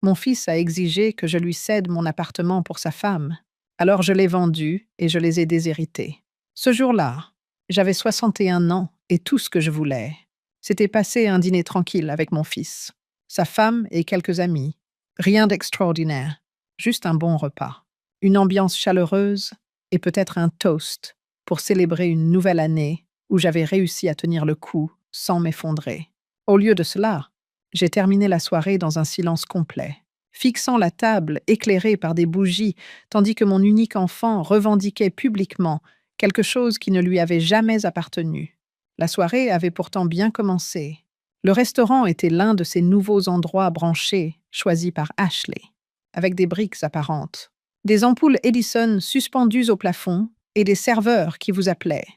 Mon fils a exigé que je lui cède mon appartement pour sa femme. Alors je l'ai vendu et je les ai déshérités. Ce jour-là, j'avais 61 ans et tout ce que je voulais, c'était passer un dîner tranquille avec mon fils, sa femme et quelques amis. Rien d'extraordinaire, juste un bon repas, une ambiance chaleureuse et peut-être un toast pour célébrer une nouvelle année où j'avais réussi à tenir le coup sans m'effondrer. Au lieu de cela, j'ai terminé la soirée dans un silence complet, fixant la table éclairée par des bougies, tandis que mon unique enfant revendiquait publiquement quelque chose qui ne lui avait jamais appartenu. La soirée avait pourtant bien commencé. Le restaurant était l'un de ces nouveaux endroits branchés choisis par Ashley, avec des briques apparentes, des ampoules Edison suspendues au plafond et des serveurs qui vous appelaient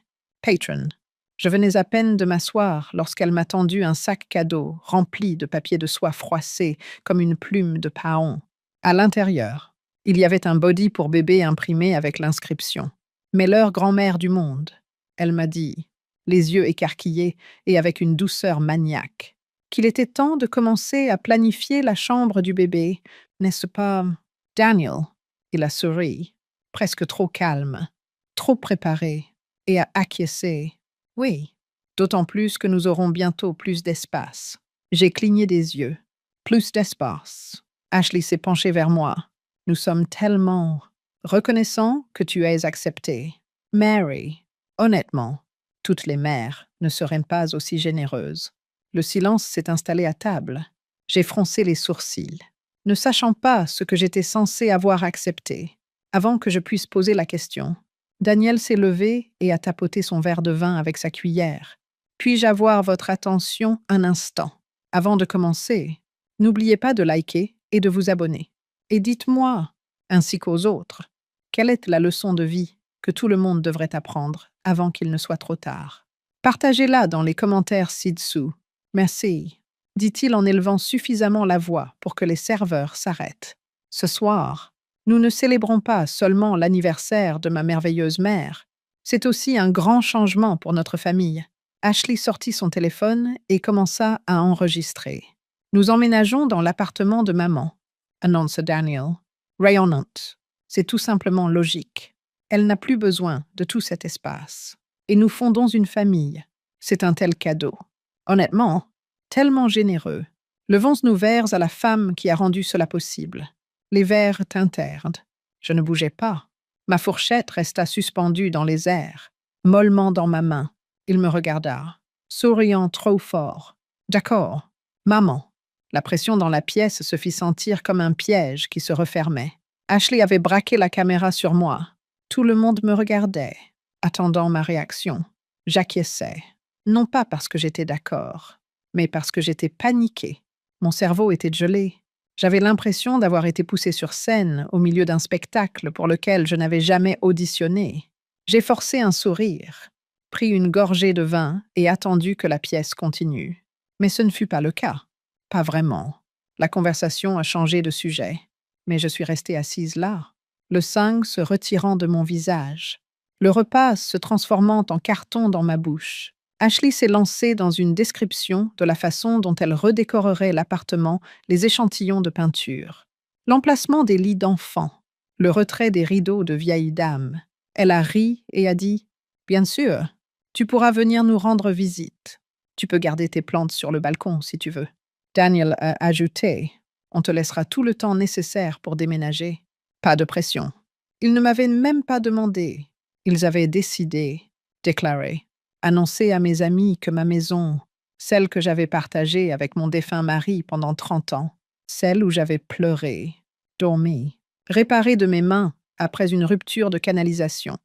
Patron. Je venais à peine de m'asseoir lorsqu'elle m'a tendu un sac cadeau rempli de papier de soie froissé comme une plume de paon. À l'intérieur, il y avait un body pour bébé imprimé avec l'inscription « Meilleure grand-mère du monde ». Elle m'a dit, les yeux écarquillés et avec une douceur maniaque, qu'il était temps de commencer à planifier la chambre du bébé, n'est-ce pas, Daniel? Il a souri, presque trop calme, trop préparé, et a acquiescé. Oui, d'autant plus que nous aurons bientôt plus d'espace. J'ai cligné des yeux. Plus d'espace. Ashley s'est penchée vers moi. Nous sommes tellement reconnaissants que tu aies accepté. Mary, honnêtement, toutes les mères ne seraient pas aussi généreuses. Le silence s'est installé à table. J'ai froncé les sourcils, ne sachant pas ce que j'étais censé avoir accepté. Avant que je puisse poser la question, Daniel s'est levé et a tapoté son verre de vin avec sa cuillère. Puis-je avoir votre attention un instant? Avant de commencer, n'oubliez pas de liker et de vous abonner. Et dites-moi, ainsi qu'aux autres, quelle est la leçon de vie que tout le monde devrait apprendre avant qu'il ne soit trop tard? Partagez-la dans les commentaires ci-dessous. Merci, dit-il en élevant suffisamment la voix pour que les serveurs s'arrêtent. Ce soir, nous ne célébrons pas seulement l'anniversaire de ma merveilleuse mère, c'est aussi un grand changement pour notre famille. Ashley sortit son téléphone et commença à enregistrer. Nous emménageons dans l'appartement de maman, annonça Daniel, rayonnante. C'est tout simplement logique. Elle n'a plus besoin de tout cet espace. Et nous fondons une famille. C'est un tel cadeau. Honnêtement, tellement généreux. Levons-nous verres à la femme qui a rendu cela possible. Les verres tintèrent. Je ne bougeais pas. Ma fourchette resta suspendue dans les airs, mollement dans ma main. Il me regarda, souriant trop fort. D'accord, maman. La pression dans la pièce se fit sentir comme un piège qui se refermait. Ashley avait braqué la caméra sur moi. Tout le monde me regardait, attendant ma réaction. J'acquiesçais, non pas parce que j'étais d'accord, mais parce que j'étais paniquée. Mon cerveau était gelé. J'avais l'impression d'avoir été poussée sur scène au milieu d'un spectacle pour lequel je n'avais jamais auditionné. J'ai forcé un sourire, pris une gorgée de vin et attendu que la pièce continue. Mais ce ne fut pas le cas. Pas vraiment. La conversation a changé de sujet. Mais je suis restée assise là, le sang se retirant de mon visage, le repas se transformant en carton dans ma bouche. Ashley s'est lancée dans une description de la façon dont elle redécorerait l'appartement, les échantillons de peinture, l'emplacement des lits d'enfants, le retrait des rideaux de vieilles dames. Elle a ri et a dit « Bien sûr, tu pourras venir nous rendre visite. Tu peux garder tes plantes sur le balcon si tu veux. » Daniel a ajouté « On te laissera tout le temps nécessaire pour déménager. » Pas de pression. Ils ne m'avaient même pas demandé. Ils avaient décidé, déclaré, annoncé à mes amis que ma maison, celle que j'avais partagée avec mon défunt mari pendant 30 ans, celle où j'avais pleuré, dormi, réparée de mes mains après une rupture de canalisation,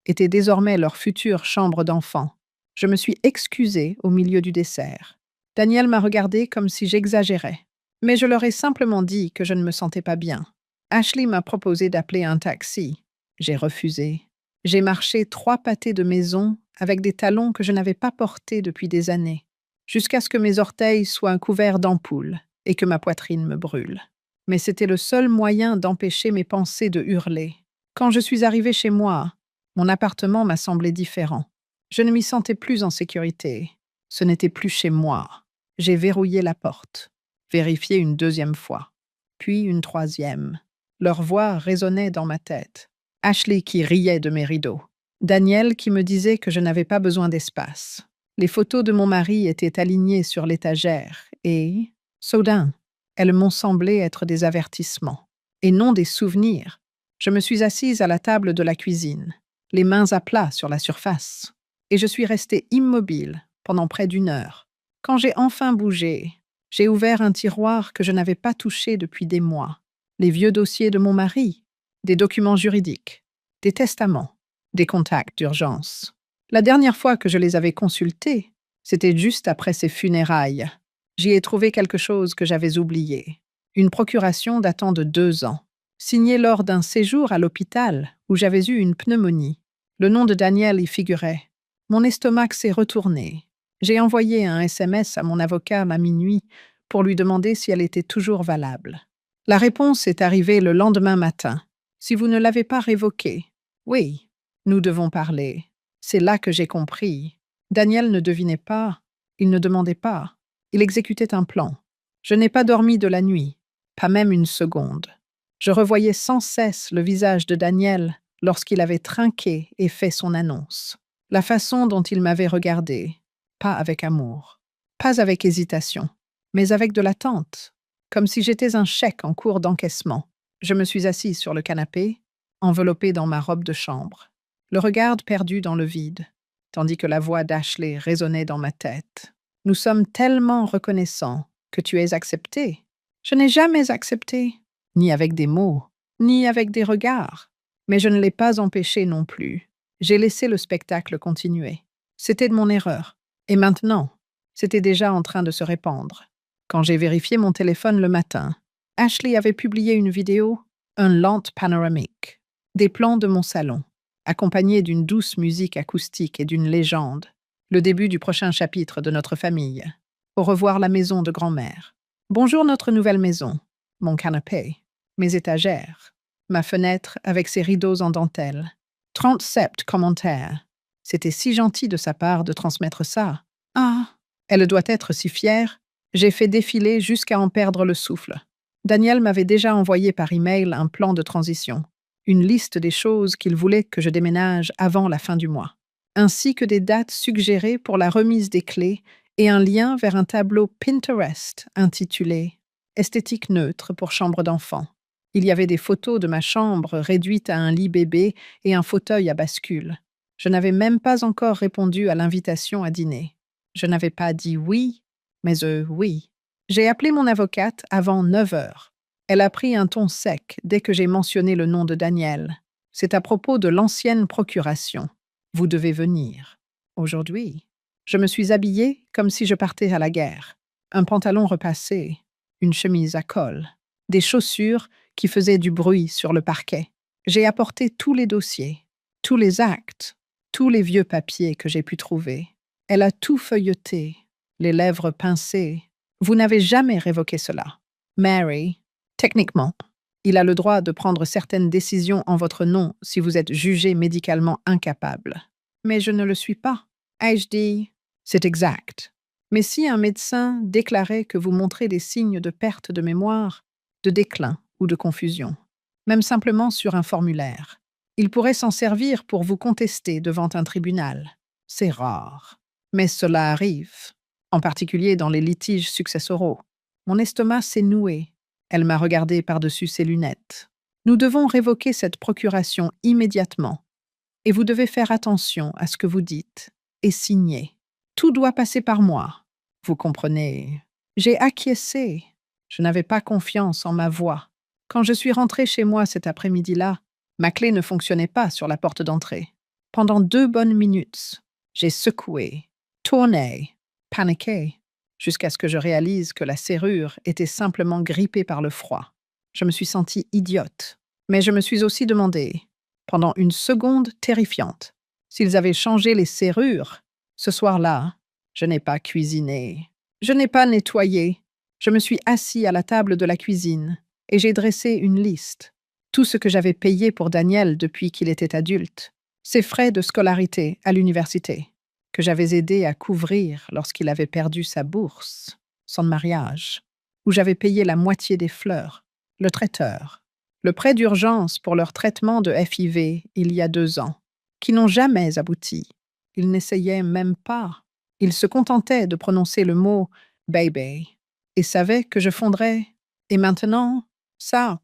était désormais leur future chambre d'enfant. Je me suis excusée au milieu du dessert. Daniel m'a regardé comme si j'exagérais, mais je leur ai simplement dit que je ne me sentais pas bien. Ashley m'a proposé d'appeler un taxi. J'ai refusé. J'ai marché 3 pâtés de maison avec des talons que je n'avais pas portés depuis des années, jusqu'à ce que mes orteils soient couverts d'ampoules et que ma poitrine me brûle. Mais c'était le seul moyen d'empêcher mes pensées de hurler. Quand je suis arrivée chez moi, mon appartement m'a semblé différent. Je ne m'y sentais plus en sécurité. Ce n'était plus chez moi. J'ai verrouillé la porte, vérifié une 2e fois. puis une troisième. Leur voix résonnait dans ma tête. Ashley qui riait de mes rideaux. Daniel qui me disait que je n'avais pas besoin d'espace. Les photos de mon mari étaient alignées sur l'étagère et, soudain, elles m'ont semblé être des avertissements et non des souvenirs. Je me suis assise à la table de la cuisine, les mains à plat sur la surface, et je suis restée immobile pendant près d'une heure. Quand j'ai enfin bougé, j'ai ouvert un tiroir que je n'avais pas touché depuis des mois. Les vieux dossiers de mon mari, des documents juridiques, des testaments, des contacts d'urgence. La dernière fois que je les avais consultés, c'était juste après ses funérailles. J'y ai trouvé quelque chose que j'avais oublié. Une procuration datant de 2 ans, signée lors d'un séjour à l'hôpital où j'avais eu une pneumonie. Le nom de Daniel y figurait. Mon estomac s'est retourné. J'ai envoyé un SMS à mon avocat à minuit pour lui demander si elle était toujours valable. La réponse est arrivée le lendemain matin. Si vous ne l'avez pas révoquée, oui, nous devons parler. C'est là que j'ai compris. Daniel ne devinait pas, il ne demandait pas, il exécutait un plan. Je n'ai pas dormi de la nuit, pas même une seconde. Je revoyais sans cesse le visage de Daniel lorsqu'il avait trinqué et fait son annonce. La façon dont il m'avait regardé, pas avec amour, pas avec hésitation, mais avec de l'attente, comme si j'étais un chèque en cours d'encaissement. Je me suis assise sur le canapé, enveloppée dans ma robe de chambre, le regard perdu dans le vide, tandis que la voix d'Ashley résonnait dans ma tête. « Nous sommes tellement reconnaissants que tu aies accepté. » Je n'ai jamais accepté, ni avec des mots, ni avec des regards. Mais je ne l'ai pas empêché non plus. J'ai laissé le spectacle continuer. C'était de mon erreur. Et maintenant, c'était déjà en train de se répandre. Quand j'ai vérifié mon téléphone le matin, Ashley avait publié une vidéo, un lente panoramique, des plans de mon salon, accompagnés d'une douce musique acoustique et d'une légende, le début du prochain chapitre de notre famille. Au revoir la maison de grand-mère. Bonjour notre nouvelle maison, mon canapé, mes étagères, ma fenêtre avec ses rideaux en dentelle. 37 commentaires. C'était si gentil de sa part de transmettre ça. Ah, elle doit être si fière. J'ai fait défiler jusqu'à en perdre le souffle. Daniel m'avait déjà envoyé par email un plan de transition, une liste des choses qu'il voulait que je déménage avant la fin du mois, ainsi que des dates suggérées pour la remise des clés et un lien vers un tableau Pinterest intitulé Esthétique neutre pour chambre d'enfant. Il y avait des photos de ma chambre réduite à un lit bébé et un fauteuil à bascule. Je n'avais même pas encore répondu à l'invitation à dîner. Je n'avais pas dit oui, mais oui. J'ai appelé mon avocate avant 9 heures. Elle a pris un ton sec dès que j'ai mentionné le nom de Daniel. C'est à propos de l'ancienne procuration. Vous devez venir. Aujourd'hui, je me suis habillée comme si je partais à la guerre. Un pantalon repassé, une chemise à col, des chaussures qui faisaient du bruit sur le parquet. J'ai apporté tous les dossiers, tous les actes, tous les vieux papiers que j'ai pu trouver. Elle a tout feuilleté, les lèvres pincées. Vous n'avez jamais révoqué cela. Mary, techniquement, il a le droit de prendre certaines décisions en votre nom si vous êtes jugé médicalement incapable. Mais je ne le suis pas. Ai-je dit, c'est exact. Mais si un médecin déclarait que vous montrez des signes de perte de mémoire, de déclin ou de confusion, même simplement sur un formulaire, il pourrait s'en servir pour vous contester devant un tribunal. C'est rare. Mais cela arrive, en particulier dans les litiges successoraux. Mon estomac s'est noué. Elle m'a regardé par-dessus ses lunettes. Nous devons révoquer cette procuration immédiatement. Et vous devez faire attention à ce que vous dites et signer. Tout doit passer par moi. Vous comprenez? J'ai acquiescé. Je n'avais pas confiance en ma voix. Quand je suis rentrée chez moi cet après-midi-là, ma clé ne fonctionnait pas sur la porte d'entrée. Pendant 2 bonnes minutes, j'ai secoué, tourné, paniqué, jusqu'à ce que je réalise que la serrure était simplement grippée par le froid. Je me suis sentie idiote, mais je me suis aussi demandé, pendant une seconde terrifiante, s'ils avaient changé les serrures. Ce soir-là, je n'ai pas cuisiné, je n'ai pas nettoyé. Je me suis assis à la table de la cuisine et j'ai dressé une liste. Tout ce que j'avais payé pour Daniel depuis qu'il était adulte, ses frais de scolarité à l'université, que j'avais aidé à couvrir lorsqu'il avait perdu sa bourse, son mariage, où j'avais payé la moitié des fleurs, le traiteur. Le prêt d'urgence pour leur traitement de FIV il y a 2 ans, qui n'ont jamais abouti. Ils n'essayaient même pas. Ils se contentaient de prononcer le mot baby et savaient que je fondrais. Et maintenant, ça.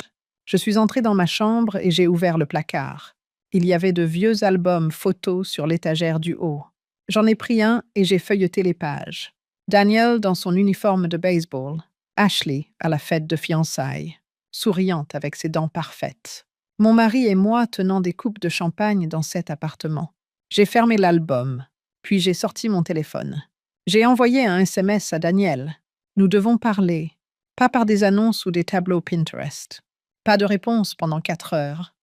Je suis entrée dans ma chambre et j'ai ouvert le placard. Il y avait de vieux albums photos sur l'étagère du haut. J'en ai pris un et j'ai feuilleté les pages. Daniel dans son uniforme de baseball, Ashley à la fête de fiançailles, souriante avec ses dents parfaites. Mon mari et moi tenant des coupes de champagne dans cet appartement. J'ai fermé l'album, puis j'ai sorti mon téléphone. J'ai envoyé un SMS à Daniel. Nous devons parler, pas par des annonces ou des tableaux Pinterest. Pas de réponse pendant 4 heures.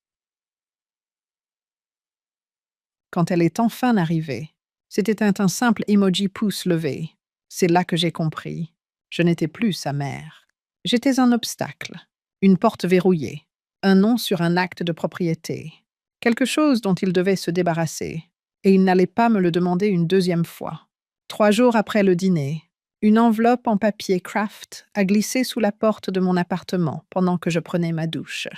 Quand elle est enfin arrivée, c'était un simple emoji pouce levé. C'est là que j'ai compris. Je n'étais plus sa mère. J'étais un obstacle, une porte verrouillée, un nom sur un acte de propriété, quelque chose dont il devait se débarrasser, et il n'allait pas me le demander une deuxième fois. 3 jours après le dîner, une enveloppe en papier craft a glissé sous la porte de mon appartement pendant que je prenais ma douche.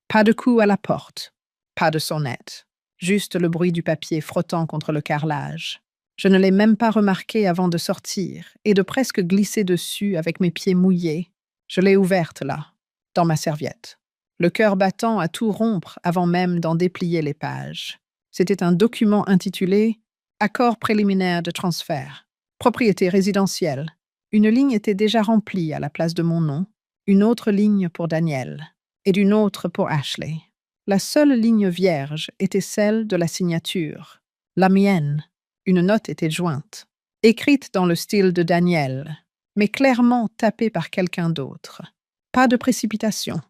Pas de coup à la porte, pas de sonnette, juste le bruit du papier frottant contre le carrelage. Je ne l'ai même pas remarqué avant de sortir et de presque glisser dessus avec mes pieds mouillés. Je l'ai ouverte là, dans ma serviette, le cœur battant à tout rompre avant même d'en déplier les pages. C'était un document intitulé « Accord préliminaire de transfert, propriété résidentielle ». Une ligne était déjà remplie à la place de mon nom, une autre ligne pour Daniel et d'une autre pour Ashley. La seule ligne vierge était celle de la signature, la mienne. Une note était jointe, écrite dans le style de Daniel, mais clairement tapée par quelqu'un d'autre. Pas de précipitation.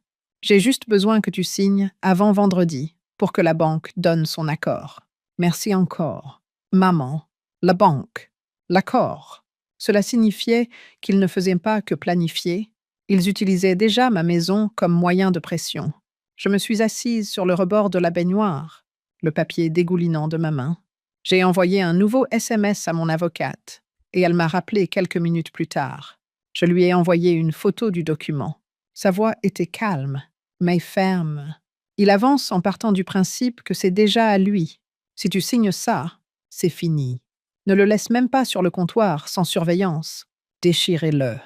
J'ai juste besoin que tu signes avant vendredi pour que la banque donne son accord. Merci encore. Maman, la banque, l'accord. Cela signifiait qu'ils ne faisaient pas que planifier. Ils utilisaient déjà ma maison comme moyen de pression. Je me suis assise sur le rebord de la baignoire, le papier dégoulinant de ma main. J'ai envoyé un nouveau SMS à mon avocate et elle m'a rappelé quelques minutes plus tard. Je lui ai envoyé une photo du document. Sa voix était calme, mais ferme. Il avance en partant du principe que c'est déjà à lui. Si tu signes ça, c'est fini. Ne le laisse même pas sur le comptoir, sans surveillance. Déchirez-le.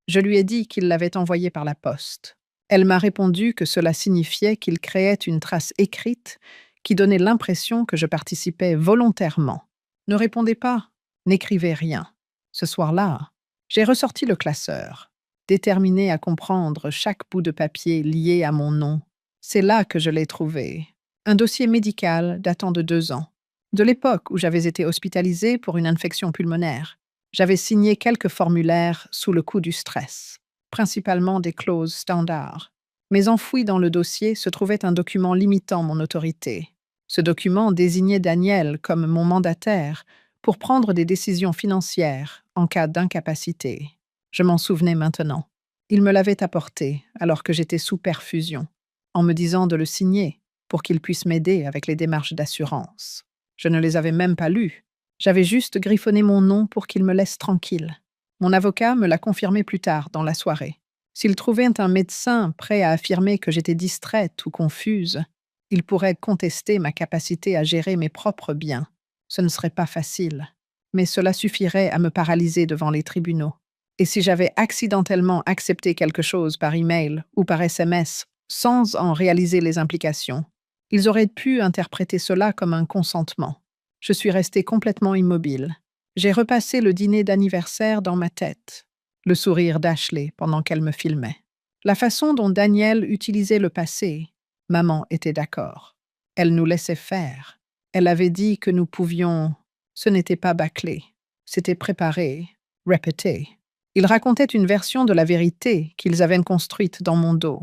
Je lui ai dit qu'il l'avait envoyé par la poste. Elle m'a répondu que cela signifiait qu'il créait une trace écrite qui donnait l'impression que je participais volontairement. Ne répondez pas, n'écrivez rien. Ce soir-là, j'ai ressorti le classeur, déterminé à comprendre chaque bout de papier lié à mon nom. C'est là que je l'ai trouvé. Un dossier médical datant de 2 ans. De l'époque où j'avais été hospitalisée pour une infection pulmonaire. J'avais signé quelques formulaires sous le coup du stress, principalement des clauses standards. Mais enfoui dans le dossier se trouvait un document limitant mon autorité. Ce document désignait Daniel comme mon mandataire pour prendre des décisions financières en cas d'incapacité. Je m'en souvenais maintenant. Il me l'avait apporté alors que j'étais sous perfusion, en me disant de le signer pour qu'il puisse m'aider avec les démarches d'assurance. Je ne les avais même pas lus. J'avais juste griffonné mon nom pour qu'il me laisse tranquille. Mon avocat me l'a confirmé plus tard dans la soirée. S'il trouvait un médecin prêt à affirmer que j'étais distraite ou confuse, il pourrait contester ma capacité à gérer mes propres biens. Ce ne serait pas facile, mais cela suffirait à me paralyser devant les tribunaux. Et si j'avais accidentellement accepté quelque chose par email ou par SMS sans en réaliser les implications, ils auraient pu interpréter cela comme un consentement. Je suis restée complètement immobile. J'ai repassé le dîner d'anniversaire dans ma tête, le sourire d'Ashley pendant qu'elle me filmait. La façon dont Daniel utilisait le passé, maman était d'accord. Elle nous laissait faire. Elle avait dit que nous pouvions... Ce n'était pas bâclé. C'était préparé, répété. Ils racontaient une version de la vérité qu'ils avaient construite dans mon dos.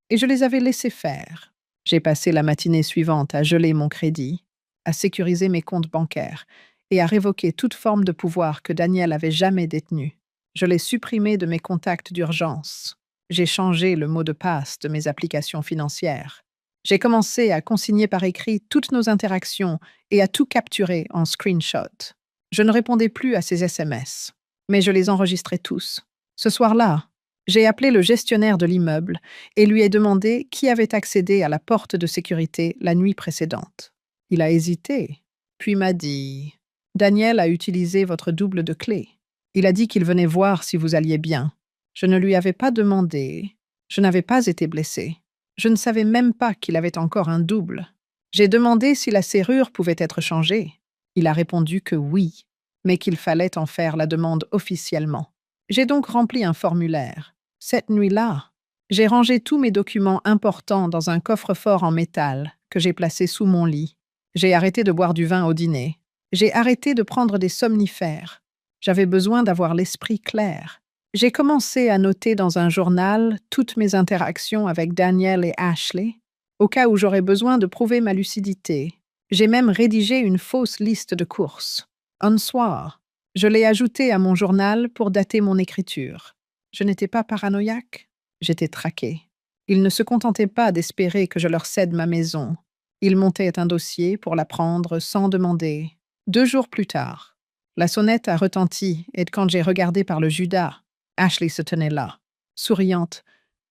Et je les avais laissés faire. J'ai passé la matinée suivante à geler mon crédit, à sécuriser mes comptes bancaires et à révoquer toute forme de pouvoir que Daniel avait jamais détenu. Je l'ai supprimé de mes contacts d'urgence. J'ai changé le mot de passe de mes applications financières. J'ai commencé à consigner par écrit toutes nos interactions et à tout capturer en screenshot. Je ne répondais plus à ces SMS, mais je les enregistrais tous. Ce soir-là, J'ai appelé le gestionnaire de l'immeuble et lui ai demandé qui avait accédé à la porte de sécurité la nuit précédente. Il a hésité, puis m'a dit: Daniel a utilisé votre double de clé. Il a dit qu'il venait voir si vous alliez bien. Je ne lui avais pas demandé. Je n'avais pas été blessée. Je ne savais même pas qu'il avait encore un double. J'ai demandé si la serrure pouvait être changée. Il a répondu que oui, mais qu'il fallait en faire la demande officiellement. J'ai donc rempli un formulaire. Cette nuit-là, j'ai rangé tous mes documents importants dans un coffre-fort en métal que j'ai placé sous mon lit. J'ai arrêté de boire du vin au dîner. J'ai arrêté de prendre des somnifères. J'avais besoin d'avoir l'esprit clair. J'ai commencé à noter dans un journal toutes mes interactions avec Daniel et Ashley, au cas où j'aurais besoin de prouver ma lucidité. J'ai même rédigé une fausse liste de courses. Un soir, je l'ai ajoutée à mon journal pour dater mon écriture. Je n'étais pas paranoïaque, j'étais traquée. Ils ne se contentaient pas d'espérer que je leur cède ma maison. Ils montaient un dossier pour la prendre sans demander. 2 jours plus tard, la sonnette a retenti et quand j'ai regardé par le Judas, Ashley se tenait là, souriante,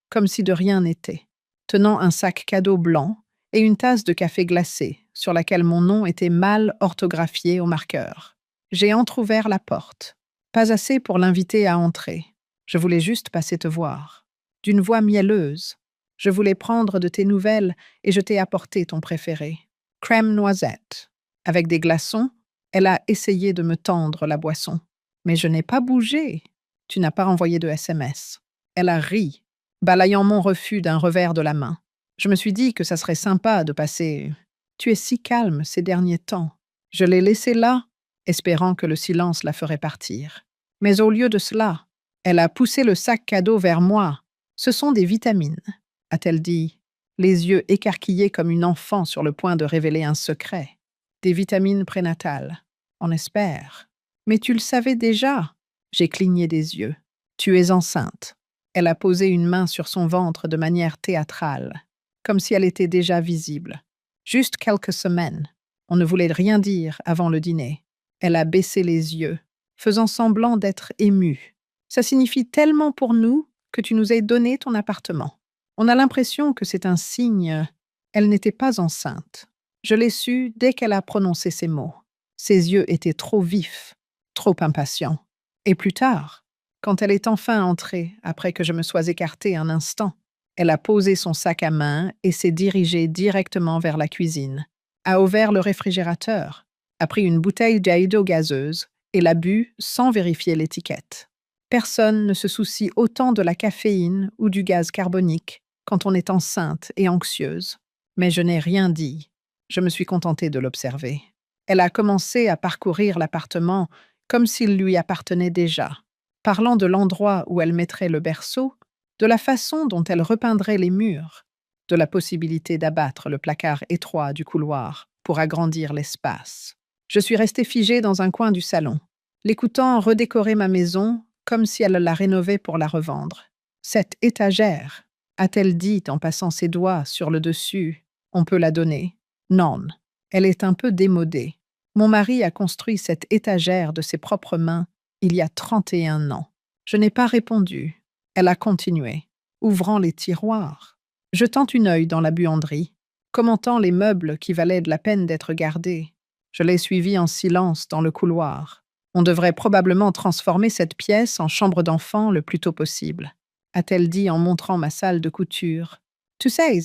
comme si de rien n'était, tenant un sac cadeau blanc et une tasse de café glacé sur laquelle mon nom était mal orthographié au marqueur. J'ai entrouvert la porte. Pas assez pour l'inviter à entrer. Je voulais juste passer te voir. D'une voix mielleuse. Je voulais prendre de tes nouvelles et je t'ai apporté ton préféré. Crème noisette. Avec des glaçons, elle a essayé de me tendre la boisson. Mais je n'ai pas bougé. Tu n'as pas envoyé de SMS. Elle a ri, balayant mon refus d'un revers de la main. Je me suis dit que ça serait sympa de passer. Tu es si calme ces derniers temps. Je l'ai laissée là, espérant que le silence la ferait partir. Mais au lieu de cela, elle a poussé le sac cadeau vers moi. Ce sont des vitamines, a-t-elle dit, les yeux écarquillés comme une enfant sur le point de révéler un secret. Des vitamines prénatales, on espère. Mais tu le savais déjà. J'ai cligné des yeux. Tu es enceinte. Elle a posé une main sur son ventre de manière théâtrale, comme si elle était déjà visible. Juste quelques semaines. On ne voulait rien dire avant le dîner. Elle a baissé les yeux, faisant semblant d'être émue. Ça signifie tellement pour nous que tu nous aies donné ton appartement. On a l'impression que c'est un signe. Elle n'était pas enceinte. Je l'ai su dès qu'elle a prononcé ces mots. Ses yeux étaient trop vifs, trop impatients. Et plus tard, quand elle est enfin entrée, après que je me sois écartée un instant, elle a posé son sac à main et s'est dirigée directement vers la cuisine, a ouvert le réfrigérateur, a pris une bouteille d'eau gazeuse et l'a bu sans vérifier l'étiquette. Personne ne se soucie autant de la caféine ou du gaz carbonique quand on est enceinte et anxieuse. Mais je n'ai rien dit. Je me suis contentée de l'observer. Elle a commencé à parcourir l'appartement comme s'il lui appartenait déjà, parlant de l'endroit où elle mettrait le berceau, de la façon dont elle repeindrait les murs, de la possibilité d'abattre le placard étroit du couloir pour agrandir l'espace. Je suis restée figée dans un coin du salon, l'écoutant redécorer ma maison comme si elle la rénovait pour la revendre. Cette étagère, a-t-elle dit en passant ses doigts sur le dessus, on peut la donner. Non, elle est un peu démodée. Mon mari a construit cette étagère de ses propres mains il y a 31 ans. Je n'ai pas répondu. Elle a continué, ouvrant les tiroirs, jetant un œil dans la buanderie, commentant les meubles qui valaient de la peine d'être gardés. Je l'ai suivie en silence dans le couloir. On devrait probablement transformer cette pièce en chambre d'enfant le plus tôt possible, a-t-elle dit en montrant ma salle de couture. Tu sais,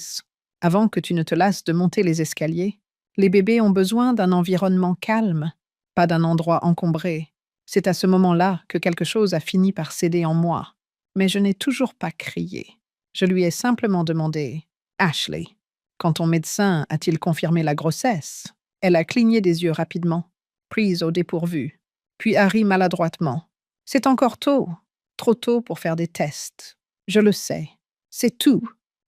avant que tu ne te lasses de monter les escaliers, les bébés ont besoin d'un environnement calme, pas d'un endroit encombré. C'est à ce moment-là que quelque chose a fini par céder en moi. Mais je n'ai toujours pas crié. Je lui ai simplement demandé « Ashley, quand ton médecin a-t-il confirmé la grossesse ?» Elle a cligné des yeux rapidement, prise au dépourvu, puis a ri maladroitement. « C'est encore tôt, trop tôt pour faire des tests. Je le sais. C'est tout.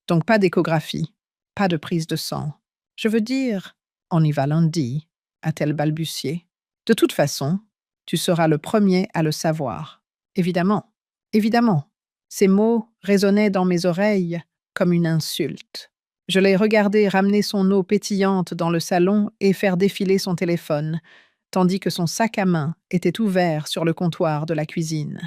Donc pas d'échographie, pas de prise de sang. Je veux dire, on y va lundi, a-t-elle balbutié. De toute façon, tu seras le premier à le savoir. Évidemment, évidemment. » Ces mots résonnaient dans mes oreilles comme une insulte. Je l'ai regardé ramener son eau pétillante dans le salon et faire défiler son téléphone, tandis que son sac à main était ouvert sur le comptoir de la cuisine.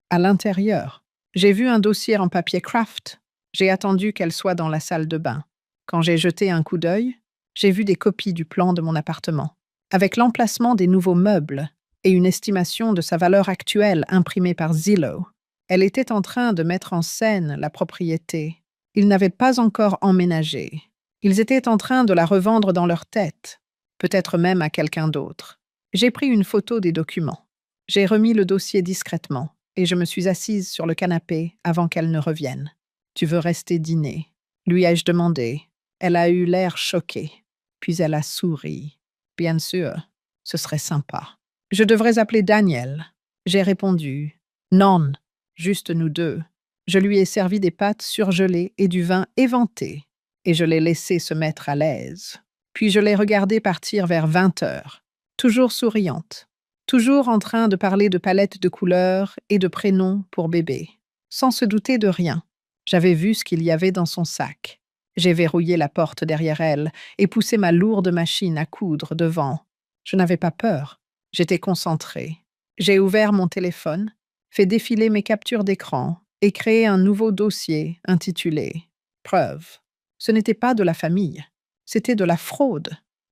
À l'intérieur, J'ai vu un dossier en papier craft. J'ai attendu qu'elle soit dans la salle de bain. Quand j'ai jeté un coup d'œil, j'ai vu des copies du plan de mon appartement, avec l'emplacement des nouveaux meubles et une estimation de sa valeur actuelle imprimée par Zillow. Elle était en train de mettre en scène la propriété. Ils n'avaient pas encore emménagé. Ils étaient en train de la revendre dans leur tête, peut-être même à quelqu'un d'autre. J'ai pris une photo des documents. J'ai remis le dossier discrètement et je me suis assise sur le canapé avant qu'elle ne revienne. « Tu veux rester dîner ?» lui ai-je demandé. Elle a eu l'air choquée. Puis elle a souri. « Bien sûr, ce serait sympa. »« Je devrais appeler Daniel. » J'ai répondu. « Non, juste nous deux. » Je lui ai servi des pâtes surgelées et du vin éventé, et je l'ai laissé se mettre à l'aise. Puis je l'ai regardée partir vers 20 heures, toujours souriante, toujours en train de parler de palettes de couleurs et de prénoms pour bébé, sans se douter de rien. J'avais vu ce qu'il y avait dans son sac. J'ai verrouillé la porte derrière elle et poussé ma lourde machine à coudre devant. Je n'avais pas peur. J'étais concentrée. J'ai ouvert mon téléphone, fait défiler mes captures d'écran et créé un nouveau dossier intitulé « Preuve ». Ce n'était pas de la famille, c'était de la fraude.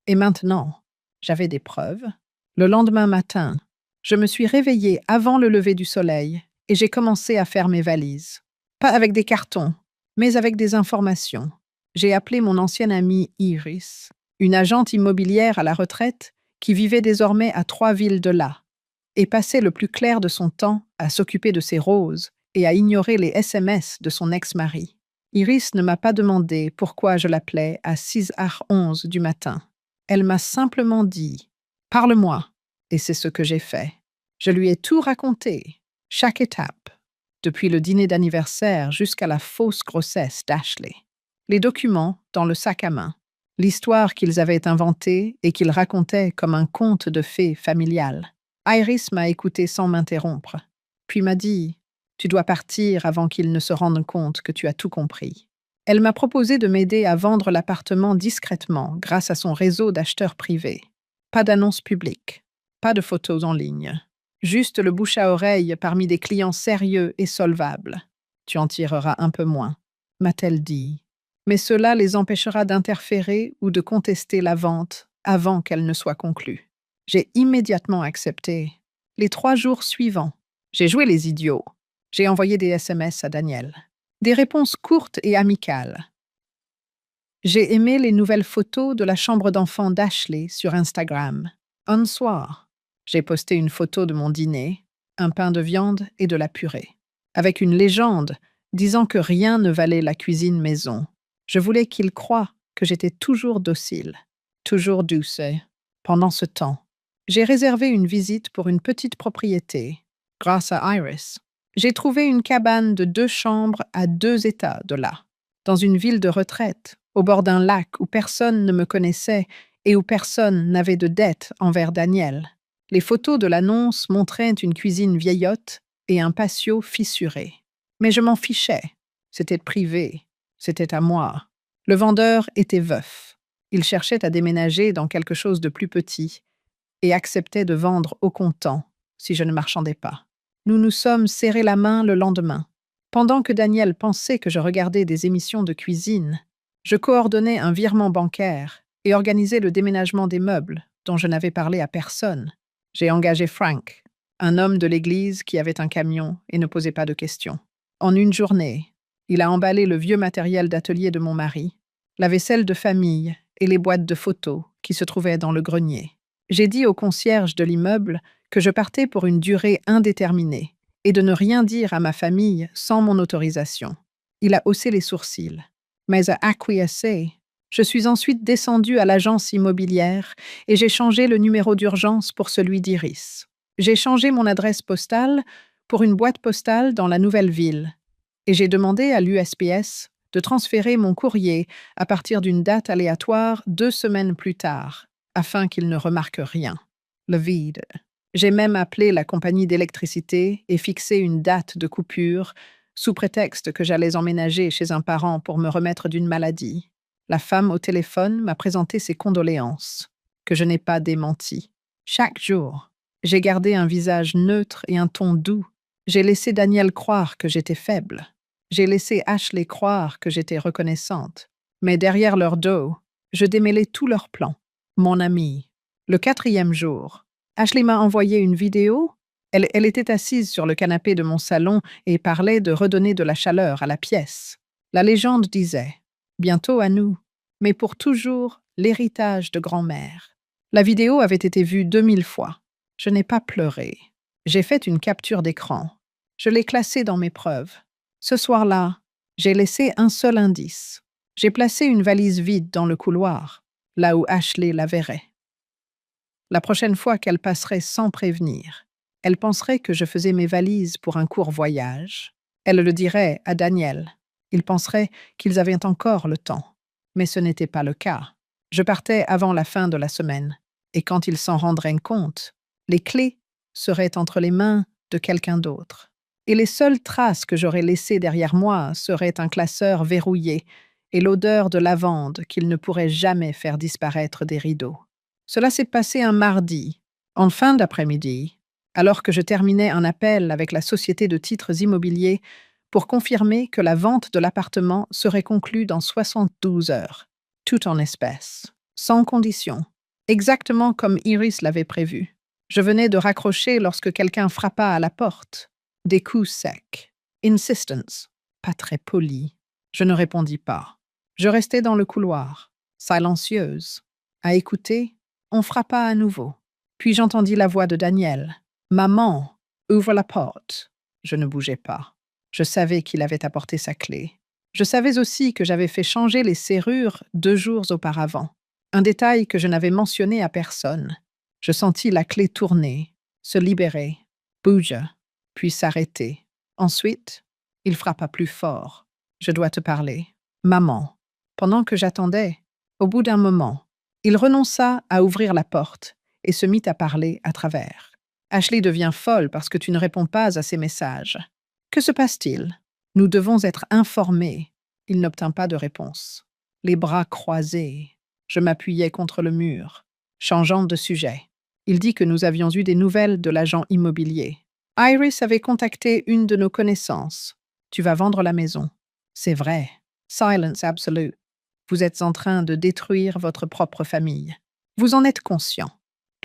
Et maintenant, j'avais des preuves. Le lendemain matin, je me suis réveillée avant le lever du soleil et j'ai commencé à faire mes valises. Pas avec des cartons, mais avec des informations. J'ai appelé mon ancienne amie Iris, une agente immobilière à la retraite qui vivait désormais à 3 villes de là, et passait le plus clair de son temps à s'occuper de ses roses et à ignorer les SMS de son ex-mari. Iris ne m'a pas demandé pourquoi je l'appelais à 6h11 du matin. Elle m'a simplement dit « Parle-moi », et c'est ce que j'ai fait. Je lui ai tout raconté, chaque étape, depuis le dîner d'anniversaire jusqu'à la fausse grossesse d'Ashley. Les documents dans le sac à main, l'histoire qu'ils avaient inventée et qu'ils racontaient comme un conte de fées familial. Iris m'a écouté sans m'interrompre, puis m'a dit « Tu dois partir avant qu'ils ne se rendent compte que tu as tout compris. » Elle m'a proposé de m'aider à vendre l'appartement discrètement grâce à son réseau d'acheteurs privés. Pas d'annonce publique, pas de photos en ligne. Juste le bouche à oreille parmi des clients sérieux et solvables. Tu en tireras un peu moins, m'a-t-elle dit. Mais cela les empêchera d'interférer ou de contester la vente avant qu'elle ne soit conclue. J'ai immédiatement accepté. Les 3 jours suivants, j'ai joué les idiots. J'ai envoyé des SMS à Daniel. Des réponses courtes et amicales. J'ai aimé les nouvelles photos de la chambre d'enfant d'Ashley sur Instagram. Un soir, j'ai posté une photo de mon dîner, un pain de viande et de la purée, avec une légende disant que rien ne valait la cuisine maison. Je voulais qu'il croie que j'étais toujours docile, toujours douce. Pendant ce temps, j'ai réservé une visite pour une petite propriété, grâce à Iris. J'ai trouvé une cabane de 2 chambres à 2 états de là, dans une ville de retraite, au bord d'un lac où personne ne me connaissait et où personne n'avait de dette envers Daniel. Les photos de l'annonce montraient une cuisine vieillotte et un patio fissuré. Mais je m'en fichais. C'était privé. C'était à moi. Le vendeur était veuf. Il cherchait à déménager dans quelque chose de plus petit et acceptait de vendre au comptant si je ne marchandais pas. Nous nous sommes serrés la main le lendemain. Pendant que Daniel pensait que je regardais des émissions de cuisine, je coordonnais un virement bancaire et organisais le déménagement des meubles dont je n'avais parlé à personne. J'ai engagé Frank, un homme de l'église qui avait un camion et ne posait pas de questions. En une journée, il a emballé le vieux matériel d'atelier de mon mari, la vaisselle de famille et les boîtes de photos qui se trouvaient dans le grenier. J'ai dit au concierge de l'immeuble que je partais pour une durée indéterminée et de ne rien dire à ma famille sans mon autorisation. Il a haussé les sourcils, mais a acquiescé. Je suis ensuite descendue à l'agence immobilière et j'ai changé le numéro d'urgence pour celui d'Iris. J'ai changé mon adresse postale pour une boîte postale dans la nouvelle ville et j'ai demandé à l'USPS de transférer mon courrier à partir d'une date aléatoire 2 semaines plus tard, afin qu'il ne remarque rien. Le vide. J'ai même appelé la compagnie d'électricité et fixé une date de coupure sous prétexte que j'allais emménager chez un parent pour me remettre d'une maladie. La femme au téléphone m'a présenté ses condoléances, que je n'ai pas démenties. Chaque jour, j'ai gardé un visage neutre et un ton doux J'ai laissé Daniel croire que j'étais faible. J'ai laissé Ashley croire que j'étais reconnaissante. Mais derrière leur dos, je démêlais tous leurs plans. Mon ami. Le 4e jour, Ashley m'a envoyé une vidéo. Elle était assise sur le canapé de mon salon et parlait de redonner de la chaleur à la pièce. La légende disait « Bientôt à nous, mais pour toujours l'héritage de grand-mère ». La vidéo avait été vue 2000 fois. Je n'ai pas pleuré. J'ai fait une capture d'écran. Je l'ai classée dans mes preuves. Ce soir-là, j'ai laissé un seul indice. J'ai placé une valise vide dans le couloir, là où Ashley la verrait. La prochaine fois qu'elle passerait sans prévenir, elle penserait que je faisais mes valises pour un court voyage. Elle le dirait à Daniel. Il penserait qu'ils avaient encore le temps. Mais ce n'était pas le cas. Je partais avant la fin de la semaine, et quand ils s'en rendraient compte, les clés seraient entre les mains de quelqu'un d'autre. Et les seules traces que j'aurais laissées derrière moi seraient un classeur verrouillé et l'odeur de lavande qu'il ne pourrait jamais faire disparaître des rideaux. Cela s'est passé un mardi, en fin d'après-midi, alors que je terminais un appel avec la société de titres immobiliers pour confirmer que la vente de l'appartement serait conclue dans 72 heures, tout en espèces, sans condition, exactement comme Iris l'avait prévu. Je venais de raccrocher lorsque quelqu'un frappa à la porte. Des coups secs. Insistence. Pas très poli. Je ne répondis pas. Je restais dans le couloir, silencieuse. À écouter, on frappa à nouveau. Puis j'entendis la voix de Daniel. « Maman, ouvre la porte. » Je ne bougeais pas. Je savais qu'il avait apporté sa clé. Je savais aussi que j'avais fait changer les serrures 2 jours auparavant. Un détail que je n'avais mentionné à personne. Je sentis la clé tourner, se libérer, bouger, puis s'arrêter. Ensuite, il frappa plus fort. « Je dois te parler. » « Maman. » Pendant que j'attendais, au bout d'un moment, il renonça à ouvrir la porte et se mit à parler à travers. « Ashley devient folle parce que tu ne réponds pas à ses messages. Que se passe-t-il? Nous devons être informés. » Il n'obtint pas de réponse. Les bras croisés, je m'appuyais contre le mur, changeant de sujet. Il dit que nous avions eu des nouvelles de l'agent immobilier. Iris avait contacté une de nos connaissances. Tu vas vendre la maison. C'est vrai. Silence absolue. Vous êtes en train de détruire votre propre famille. Vous en êtes conscient.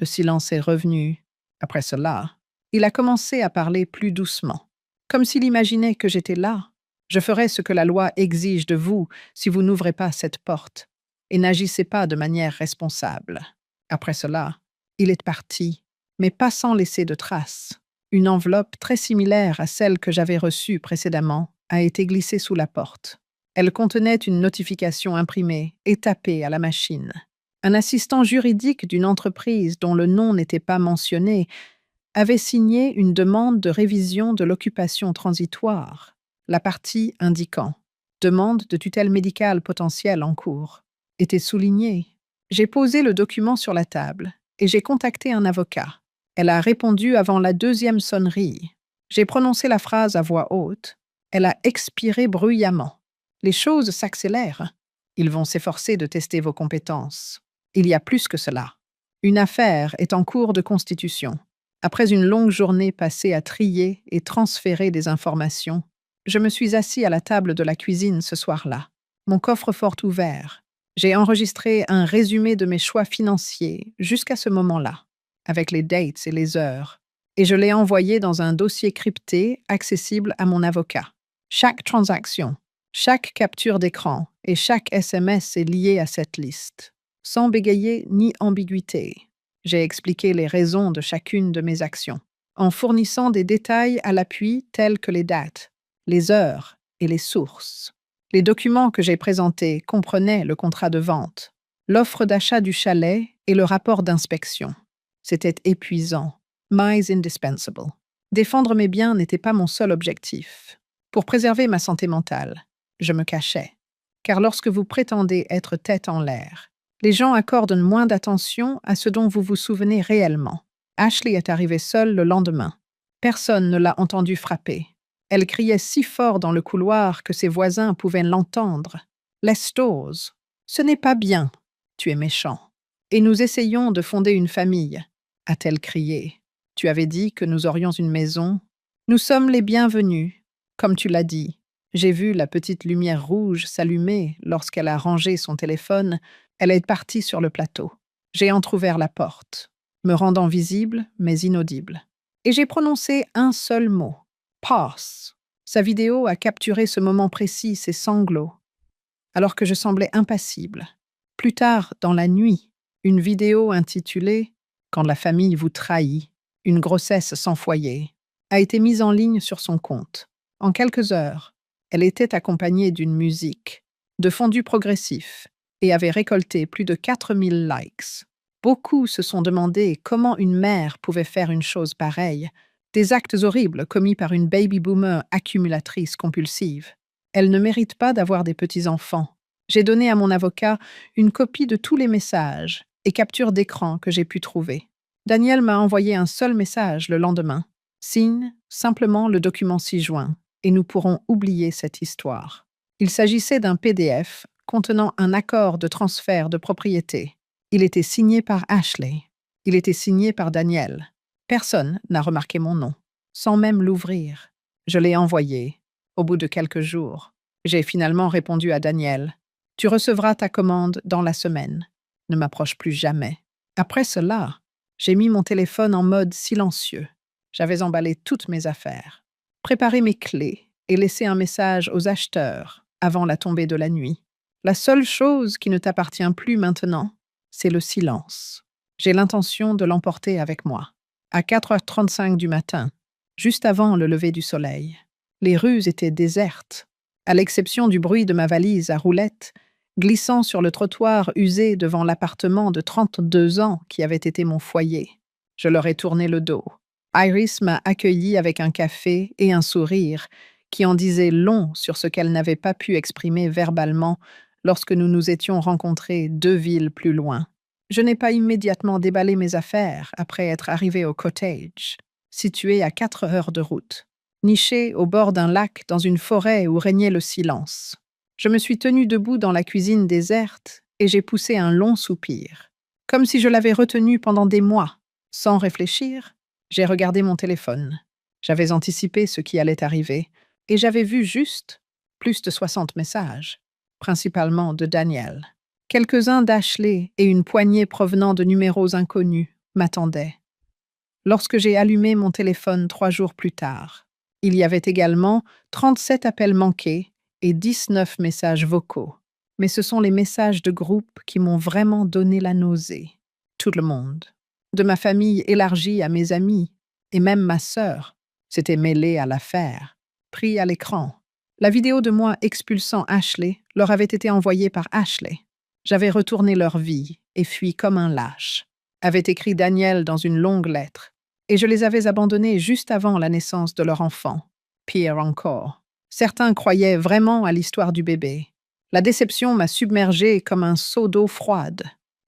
Le silence est revenu. Après cela, il a commencé à parler plus doucement, comme s'il imaginait que j'étais là. Je ferai ce que la loi exige de vous si vous n'ouvrez pas cette porte et n'agissez pas de manière responsable. Après cela, il est parti, mais pas sans laisser de traces. Une enveloppe très similaire à celle que j'avais reçue précédemment a été glissée sous la porte. Elle contenait une notification imprimée et tapée à la machine. Un assistant juridique d'une entreprise dont le nom n'était pas mentionné avait signé une demande de révision de l'occupation transitoire, la partie indiquant « demande de tutelle médicale potentielle en cours » était soulignée. J'ai posé le document sur la table et j'ai contacté un avocat. Elle a répondu avant la 2e sonnerie. J'ai prononcé la phrase à voix haute. Elle a expiré bruyamment. Les choses s'accélèrent. Ils vont s'efforcer de tester vos compétences. Il y a plus que cela. Une affaire est en cours de constitution. Après une longue journée passée à trier et transférer des informations, je me suis assis à la table de la cuisine ce soir-là, mon coffre-fort ouvert. J'ai enregistré un résumé de mes choix financiers jusqu'à ce moment-là, avec les dates et les heures, et je l'ai envoyé dans un dossier crypté accessible à mon avocat. Chaque transaction, chaque capture d'écran et chaque SMS est lié à cette liste, sans bégayer ni ambiguïté. J'ai expliqué les raisons de chacune de mes actions, en fournissant des détails à l'appui tels que les dates, les heures et les sources. Les documents que j'ai présentés comprenaient le contrat de vente, l'offre d'achat du chalet et le rapport d'inspection. C'était épuisant, mais indispensable. Défendre mes biens n'était pas mon seul objectif. Pour préserver ma santé mentale, je me cachais. Car lorsque vous prétendez être tête en l'air, les gens accordent moins d'attention à ce dont vous vous souvenez réellement. Ashley est arrivée seule le lendemain. Personne ne l'a entendue frapper. Elle criait si fort dans le couloir que ses voisins pouvaient l'entendre. « Lestos, ce n'est pas bien. Tu es méchant. Et nous essayons de fonder une famille. » a-t-elle crié. « Tu avais dit que nous aurions une maison. Nous sommes les bienvenus, comme tu l'as dit. J'ai vu la petite lumière rouge s'allumer lorsqu'elle a rangé son téléphone. Elle est partie sur le plateau. J'ai entrouvert la porte, me rendant visible mais inaudible. Et j'ai prononcé un seul mot. Pass. Sa vidéo a capturé ce moment précis, ses sanglots, alors que je semblais impassible. Plus tard, dans la nuit, une vidéo intitulée Quand la famille vous trahit, une grossesse sans foyer, a été mise en ligne sur son compte. En quelques heures, elle était accompagnée d'une musique, de fondu progressif, et avait récolté plus de 4000 likes. Beaucoup se sont demandé comment une mère pouvait faire une chose pareille, des actes horribles commis par une baby boomer accumulatrice compulsive. Elle ne mérite pas d'avoir des petits-enfants. J'ai donné à mon avocat une copie de tous les messages et captures d'écran que j'ai pu trouver. Daniel m'a envoyé un seul message le lendemain. Signe simplement le document ci-joint et nous pourrons oublier cette histoire. Il s'agissait d'un PDF contenant un accord de transfert de propriété. Il était signé par Ashley. Il était signé par Daniel. Personne n'a remarqué mon nom, sans même l'ouvrir. Je l'ai envoyé. Au bout de quelques jours, j'ai finalement répondu à Daniel. Tu recevras ta commande dans la semaine. Ne m'approche plus jamais. Après cela, j'ai mis mon téléphone en mode silencieux. J'avais emballé toutes mes affaires, préparé mes clés et laissé un message aux acheteurs avant la tombée de la nuit. La seule chose qui ne t'appartient plus maintenant, c'est le silence. J'ai l'intention de l'emporter avec moi. À 4h35 du matin, juste avant le lever du soleil, les rues étaient désertes, à l'exception du bruit de ma valise à roulettes glissant sur le trottoir usé devant l'appartement de 32 ans qui avait été mon foyer. Je leur ai tourné le dos. Iris m'a accueilli avec un café et un sourire qui en disait long sur ce qu'elle n'avait pas pu exprimer verbalement lorsque nous nous étions rencontrés 2 villes plus loin. Je n'ai pas immédiatement déballé mes affaires après être arrivé au cottage, situé à 4 heures de route, niché au bord d'un lac dans une forêt où régnait le silence. Je me suis tenue debout dans la cuisine déserte et j'ai poussé un long soupir, comme si je l'avais retenu pendant des mois. Sans réfléchir, j'ai regardé mon téléphone. J'avais anticipé ce qui allait arriver et j'avais vu juste plus de 60 messages, principalement de Daniel. Quelques-uns d'Ashley et une poignée provenant de numéros inconnus m'attendaient. Lorsque j'ai allumé mon téléphone 3 jours plus tard, il y avait également 37 appels manqués et 19 messages vocaux. Mais ce sont les messages de groupe qui m'ont vraiment donné la nausée. Tout le monde, de ma famille élargie à mes amis, et même ma sœur, s'était mêlée à l'affaire, pris à l'écran. La vidéo de moi expulsant Ashley leur avait été envoyée par Ashley. J'avais retourné leur vie et fui comme un lâche, avait écrit Daniel dans une longue lettre, et je les avais abandonnés juste avant la naissance de leur enfant. Pire encore. Certains croyaient vraiment à l'histoire du bébé. La déception m'a submergée comme un seau d'eau froide,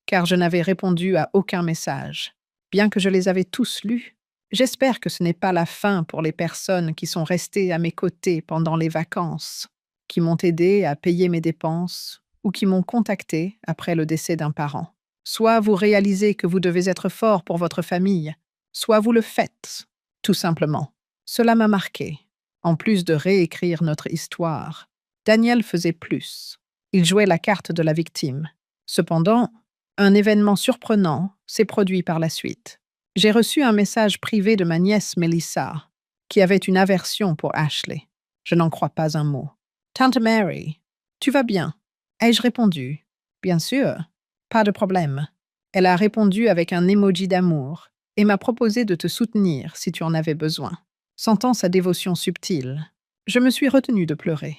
car je n'avais répondu à aucun message. Bien que je les avais tous lus, j'espère que ce n'est pas la fin pour les personnes qui sont restées à mes côtés pendant les vacances, qui m'ont aidé à payer mes dépenses ou qui m'ont contacté après le décès d'un parent. Soit vous réalisez que vous devez être fort pour votre famille, soit vous le faites, tout simplement. Cela m'a marqué. En plus de réécrire notre histoire, Daniel faisait plus. Il jouait la carte de la victime. Cependant, un événement surprenant s'est produit par la suite. J'ai reçu un message privé de ma nièce Melissa, qui avait une aversion pour Ashley. Je n'en crois pas un mot. « Tante Mary, tu vas bien ?» Ai-je répondu. « Bien sûr, pas de problème. » Elle a répondu avec un emoji d'amour et m'a proposé de te soutenir si tu en avais besoin. Sentant sa dévotion subtile, je me suis retenue de pleurer.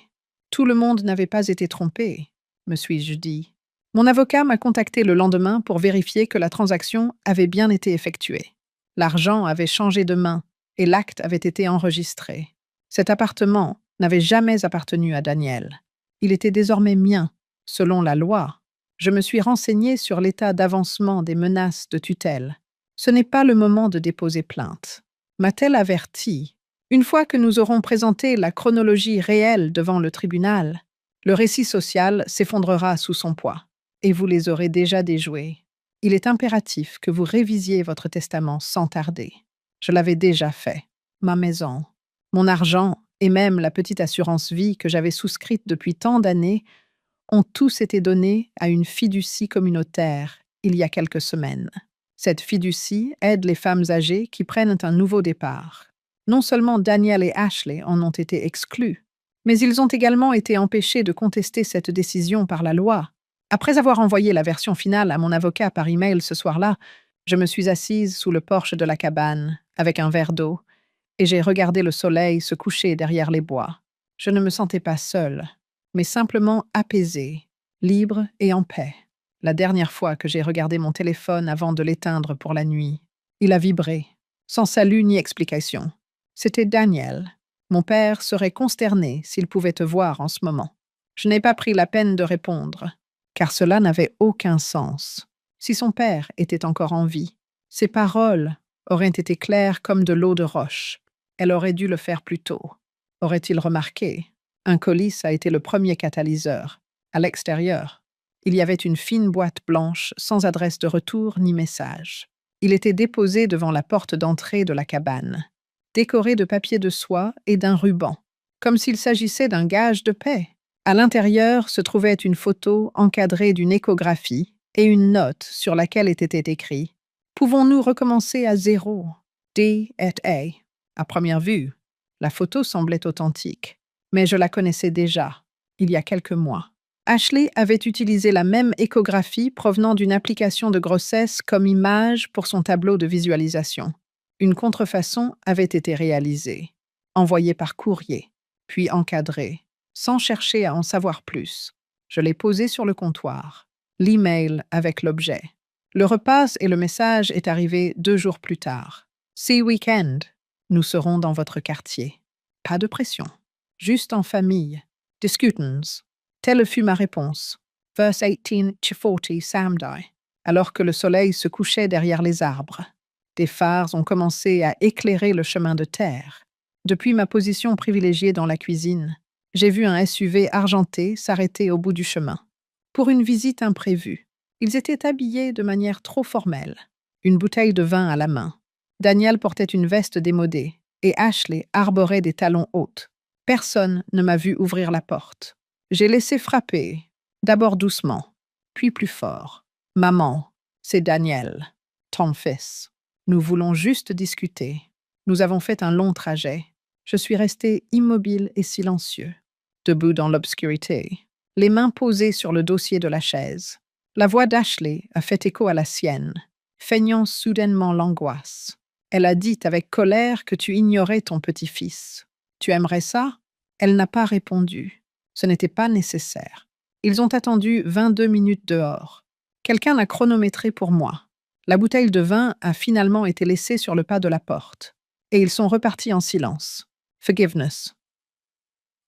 Tout le monde n'avait pas été trompé, me suis-je dit. Mon avocat m'a contacté le lendemain pour vérifier que la transaction avait bien été effectuée. L'argent avait changé de main et l'acte avait été enregistré. Cet appartement n'avait jamais appartenu à Daniel. Il était désormais mien, selon la loi. Je me suis renseignée sur l'état d'avancement des menaces de tutelle. Ce n'est pas le moment de déposer plainte. M'a-t-elle averti? Une fois que nous aurons présenté la chronologie réelle devant le tribunal, le récit social s'effondrera sous son poids, et vous les aurez déjà déjoués. Il est impératif que vous révisiez votre testament sans tarder. Je l'avais déjà fait. Ma maison, Mon argent et même la petite assurance vie que j'avais souscrite depuis tant d'années ont tous été donnés à une fiducie communautaire il y a quelques semaines. Cette fiducie aide les femmes âgées qui prennent un nouveau départ. Non seulement Daniel et Ashley en ont été exclus, mais ils ont également été empêchés de contester cette décision par la loi. Après avoir envoyé la version finale à mon avocat par email ce soir-là, je me suis assise sous le porche de la cabane, avec un verre d'eau, et j'ai regardé le soleil se coucher derrière les bois. Je ne me sentais pas seule, mais simplement apaisée, libre et en paix. La dernière fois que j'ai regardé mon téléphone avant de l'éteindre pour la nuit, il a vibré, sans salut ni explication. C'était Daniel. Mon père serait consterné s'il pouvait te voir en ce moment. Je n'ai pas pris la peine de répondre, car cela n'avait aucun sens. Si son père était encore en vie, ses paroles auraient été claires comme de l'eau de roche. Elle aurait dû le faire plus tôt. Aurait-il remarqué? Un colis a été le premier catalyseur. À l'extérieur, il y avait une fine boîte blanche sans adresse de retour ni message. Il était déposé devant la porte d'entrée de la cabane, décoré de papier de soie et d'un ruban, comme s'il s'agissait d'un gage de paix. À l'intérieur se trouvait une photo encadrée d'une échographie et une note sur laquelle était écrit « Pouvons-nous recommencer à zéro? D et A ». À première vue, la photo semblait authentique, mais je la connaissais déjà, il y a quelques mois. Ashley avait utilisé la même échographie provenant d'une application de grossesse comme image pour son tableau de visualisation. Une contrefaçon avait été réalisée, envoyée par courrier, puis encadrée, sans chercher à en savoir plus. Je l'ai posée sur le comptoir, l'email avec l'objet. Le repas et le message est arrivé 2 jours plus tard. « See weekend, nous serons dans votre quartier. » Pas de pression, juste en famille. Discutons. Telle fut ma réponse. Verse 18-40 Samedi. Alors que le soleil se couchait derrière les arbres, des phares ont commencé à éclairer le chemin de terre. Depuis ma position privilégiée dans la cuisine, j'ai vu un SUV argenté s'arrêter au bout du chemin. Pour une visite imprévue, ils étaient habillés de manière trop formelle, une bouteille de vin à la main. Daniel portait une veste démodée et Ashley arborait des talons hauts. Personne ne m'a vu ouvrir la porte. J'ai laissé frapper, d'abord doucement, puis plus fort. « Maman, c'est Daniel, ton fils. Nous voulons juste discuter. Nous avons fait un long trajet. » Je suis resté immobile et silencieux, debout dans l'obscurité, les mains posées sur le dossier de la chaise. La voix d'Ashley a fait écho à la sienne, feignant soudainement l'angoisse. Elle a dit avec colère que tu ignorais ton petit-fils. Tu aimerais ça? Elle n'a pas répondu. Ce n'était pas nécessaire. Ils ont attendu 22 minutes dehors. Quelqu'un l'a chronométré pour moi. La bouteille de vin a finalement été laissée sur le pas de la porte. Et ils sont repartis en silence. Forgiveness.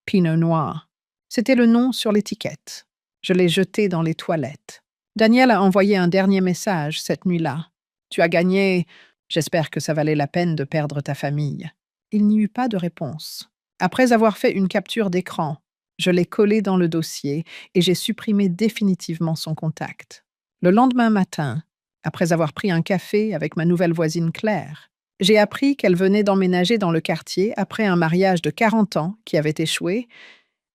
Pinot Noir. C'était le nom sur l'étiquette. Je l'ai jeté dans les toilettes. Daniel a envoyé un dernier message cette nuit-là. Tu as gagné. J'espère que ça valait la peine de perdre ta famille. Il n'y eut pas de réponse. Après avoir fait une capture d'écran, je l'ai collé dans le dossier et j'ai supprimé définitivement son contact. Le lendemain matin, après avoir pris un café avec ma nouvelle voisine Claire, j'ai appris qu'elle venait d'emménager dans le quartier après un mariage de 40 ans qui avait échoué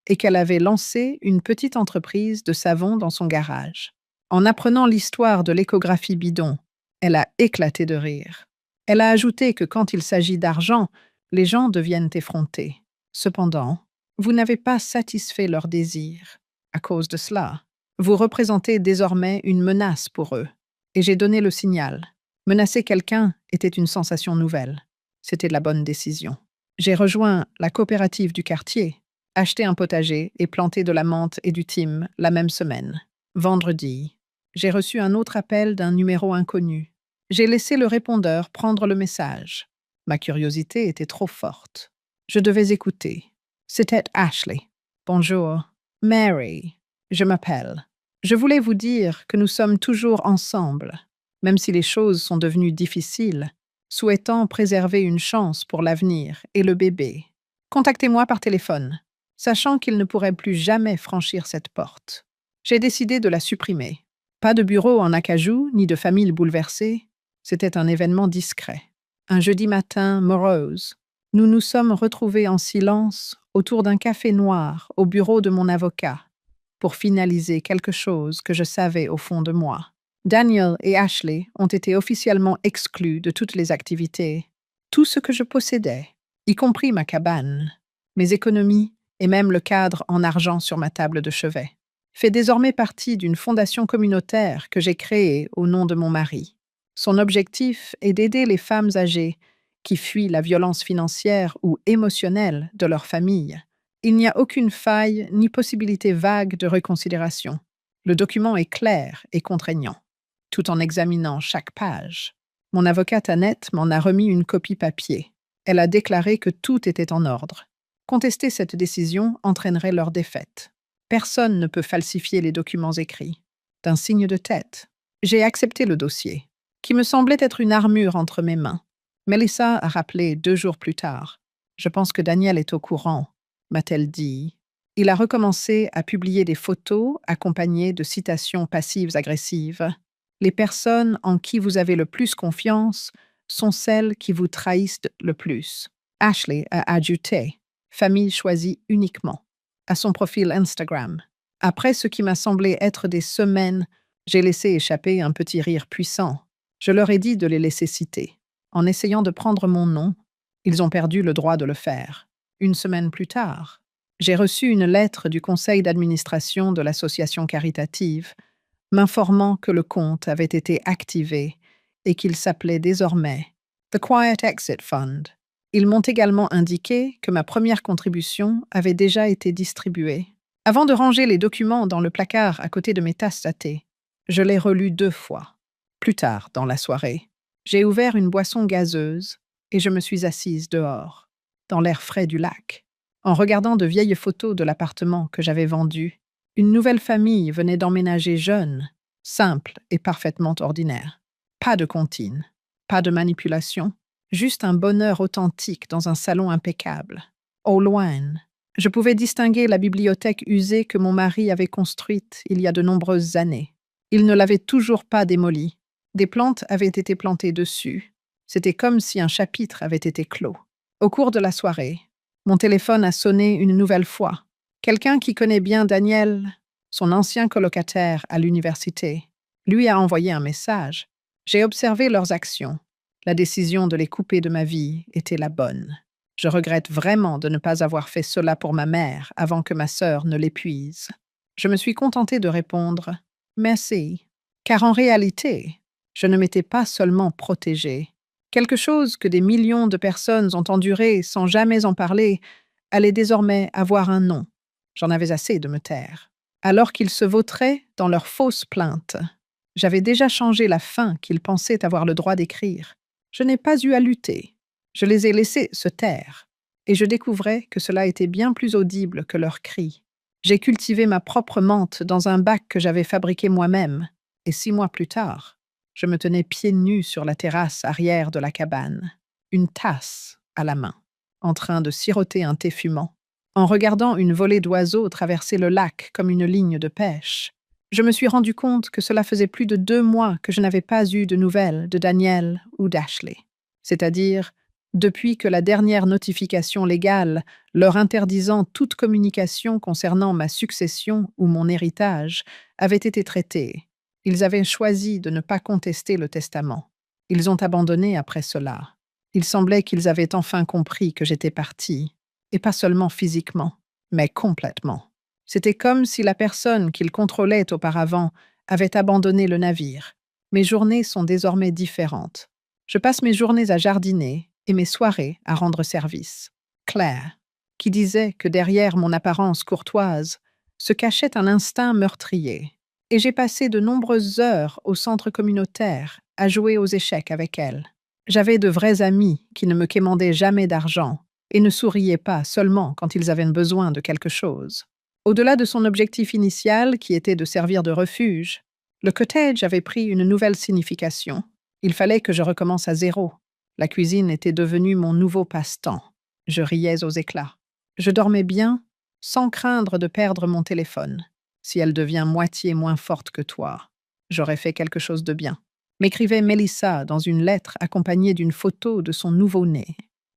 et qu'elle avait lancé une petite entreprise de savon dans son garage. En apprenant l'histoire de l'échographie bidon, elle a éclaté de rire. Elle a ajouté que quand il s'agit d'argent, les gens deviennent effrontés. Cependant, vous n'avez pas satisfait leurs désirs. À cause de cela, vous représentez désormais une menace pour eux. Et j'ai donné le signal. Menacer quelqu'un était une sensation nouvelle. C'était la bonne décision. J'ai rejoint la coopérative du quartier, acheté un potager et planté de la menthe et du thym la même semaine. Vendredi, j'ai reçu un autre appel d'un numéro inconnu. J'ai laissé le répondeur prendre le message. Ma curiosité était trop forte. Je devais écouter. C'était Ashley. Bonjour. Mary, je m'appelle. Je voulais vous dire que nous sommes toujours ensemble, même si les choses sont devenues difficiles, souhaitant préserver une chance pour l'avenir et le bébé. Contactez-moi par téléphone, sachant qu'il ne pourrait plus jamais franchir cette porte. J'ai décidé de la supprimer. Pas de bureau en acajou, ni de famille bouleversée. C'était un événement discret. Un jeudi matin morose, Nous nous sommes retrouvés en silence autour d'un café noir au bureau de mon avocat pour finaliser quelque chose que je savais au fond de moi. Daniel et Ashley ont été officiellement exclus de toutes les activités. Tout ce que je possédais, y compris ma cabane, mes économies et même le cadre en argent sur ma table de chevet, fait désormais partie d'une fondation communautaire que j'ai créée au nom de mon mari. Son objectif est d'aider les femmes âgées qui fuient la violence financière ou émotionnelle de leur famille. Il n'y a aucune faille ni possibilité vague de reconsidération. Le document est clair et contraignant. Tout en examinant chaque page, mon avocate Annette m'en a remis une copie papier. Elle a déclaré que tout était en ordre. Contester cette décision entraînerait leur défaite. Personne ne peut falsifier les documents écrits. D'un signe de tête, j'ai accepté le dossier, qui me semblait être une armure entre mes mains. Melissa a rappelé 2 jours plus tard. Je pense que Daniel est au courant, m'a-t-elle dit. Il a recommencé à publier des photos accompagnées de citations passives agressives. Les personnes en qui vous avez le plus confiance sont celles qui vous trahissent le plus. Ashley a ajouté « famille choisie uniquement » à son profil Instagram. Après ce qui m'a semblé être des semaines, j'ai laissé échapper un petit rire puissant. Je leur ai dit de les laisser citer. En essayant de prendre mon nom, ils ont perdu le droit de le faire. 1 semaine plus tard, j'ai reçu une lettre du conseil d'administration de l'association caritative m'informant que le compte avait été activé et qu'il s'appelait désormais The Quiet Exit Fund. Ils m'ont également indiqué que ma première contribution avait déjà été distribuée. Avant de ranger les documents dans le placard à côté de mes tasses à thé, je l'ai relu 2 fois. Plus tard, dans la soirée, j'ai ouvert une boisson gazeuse et je me suis assise dehors, dans l'air frais du lac. En regardant de vieilles photos de l'appartement que j'avais vendu, une nouvelle famille venait d'emménager jeune, simple et parfaitement ordinaire. Pas de comptine, pas de manipulation, juste un bonheur authentique dans un salon impeccable. Au loin, je pouvais distinguer la bibliothèque usée que mon mari avait construite il y a de nombreuses années. Il ne l'avait toujours pas démolie. Des plantes avaient été plantées dessus. C'était comme si un chapitre avait été clos. Au cours de la soirée, mon téléphone a sonné une nouvelle fois. Quelqu'un qui connaît bien Daniel, son ancien colocataire à l'université, lui a envoyé un message. J'ai observé leurs actions. La décision de les couper de ma vie était la bonne. Je regrette vraiment de ne pas avoir fait cela pour ma mère avant que ma sœur ne l'épuise. Je me suis contentée de répondre « Merci », car en réalité, je ne m'étais pas seulement protégée. Quelque chose que des millions de personnes ont enduré sans jamais en parler allait désormais avoir un nom. J'en avais assez de me taire. Alors qu'ils se vautraient dans leurs fausses plaintes, j'avais déjà changé la fin qu'ils pensaient avoir le droit d'écrire. Je n'ai pas eu à lutter. Je les ai laissés se taire. Et je découvrais que cela était bien plus audible que leurs cris. J'ai cultivé ma propre menthe dans un bac que j'avais fabriqué moi-même. Et 6 mois plus tard, je me tenais pieds nus sur la terrasse arrière de la cabane, une tasse à la main, en train de siroter un thé fumant, en regardant une volée d'oiseaux traverser le lac comme une ligne de pêche. Je me suis rendu compte que cela faisait plus de 2 mois que je n'avais pas eu de nouvelles de Daniel ou d'Ashley. C'est-à-dire depuis que la dernière notification légale leur interdisant toute communication concernant ma succession ou mon héritage avait été traitée. Ils avaient choisi de ne pas contester le testament. Ils ont abandonné après cela. Il semblait qu'ils avaient enfin compris que j'étais partie, et pas seulement physiquement, mais complètement. C'était comme si la personne qu'ils contrôlaient auparavant avait abandonné le navire. Mes journées sont désormais différentes. Je passe mes journées à jardiner et mes soirées à rendre service. Claire, qui disait que derrière mon apparence courtoise se cachait un instinct meurtrier. Et j'ai passé de nombreuses heures au centre communautaire à jouer aux échecs avec elle. J'avais de vrais amis qui ne me quémandaient jamais d'argent et ne souriaient pas seulement quand ils avaient besoin de quelque chose. Au-delà de son objectif initial, qui était de servir de refuge, le cottage avait pris une nouvelle signification. Il fallait que je recommence à zéro. La cuisine était devenue mon nouveau passe-temps. Je riais aux éclats. Je dormais bien, sans craindre de perdre mon téléphone. Si elle devient moitié moins forte que toi, j'aurais fait quelque chose de bien. M'écrivait Melissa dans une lettre accompagnée d'une photo de son nouveau-né.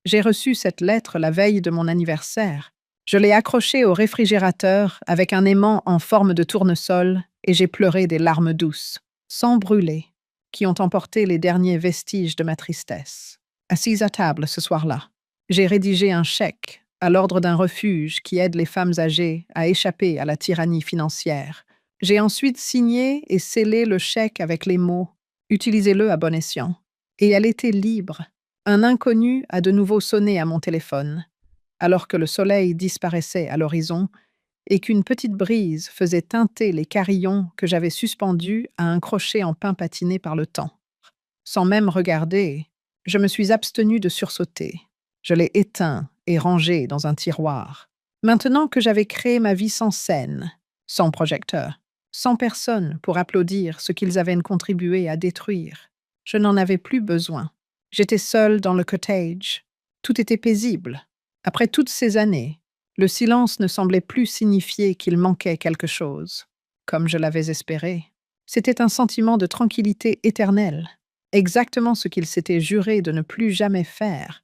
J'ai reçu cette lettre la veille de mon anniversaire. Je l'ai accrochée au réfrigérateur avec un aimant en forme de tournesol et j'ai pleuré des larmes douces, sans brûler, qui ont emporté les derniers vestiges de ma tristesse. Assise à table ce soir-là, j'ai rédigé un chèque à l'ordre d'un refuge qui aide les femmes âgées à échapper à la tyrannie financière. J'ai ensuite signé et scellé le chèque avec les mots « Utilisez-le à bon escient ». Et elle était libre. Un inconnu a de nouveau sonné à mon téléphone, alors que le soleil disparaissait à l'horizon et qu'une petite brise faisait teinter les carillons que j'avais suspendus à un crochet en pain patiné par le temps. Sans même regarder, je me suis abstenue de sursauter. Je l'ai éteint et rangé dans un tiroir. Maintenant que j'avais créé ma vie sans scène, sans projecteur, sans personne pour applaudir ce qu'ils avaient contribué à détruire, je n'en avais plus besoin. J'étais seule dans le cottage. Tout était paisible. Après toutes ces années, le silence ne semblait plus signifier qu'il manquait quelque chose, comme je l'avais espéré. C'était un sentiment de tranquillité éternelle, exactement ce qu'il s'était juré de ne plus jamais faire,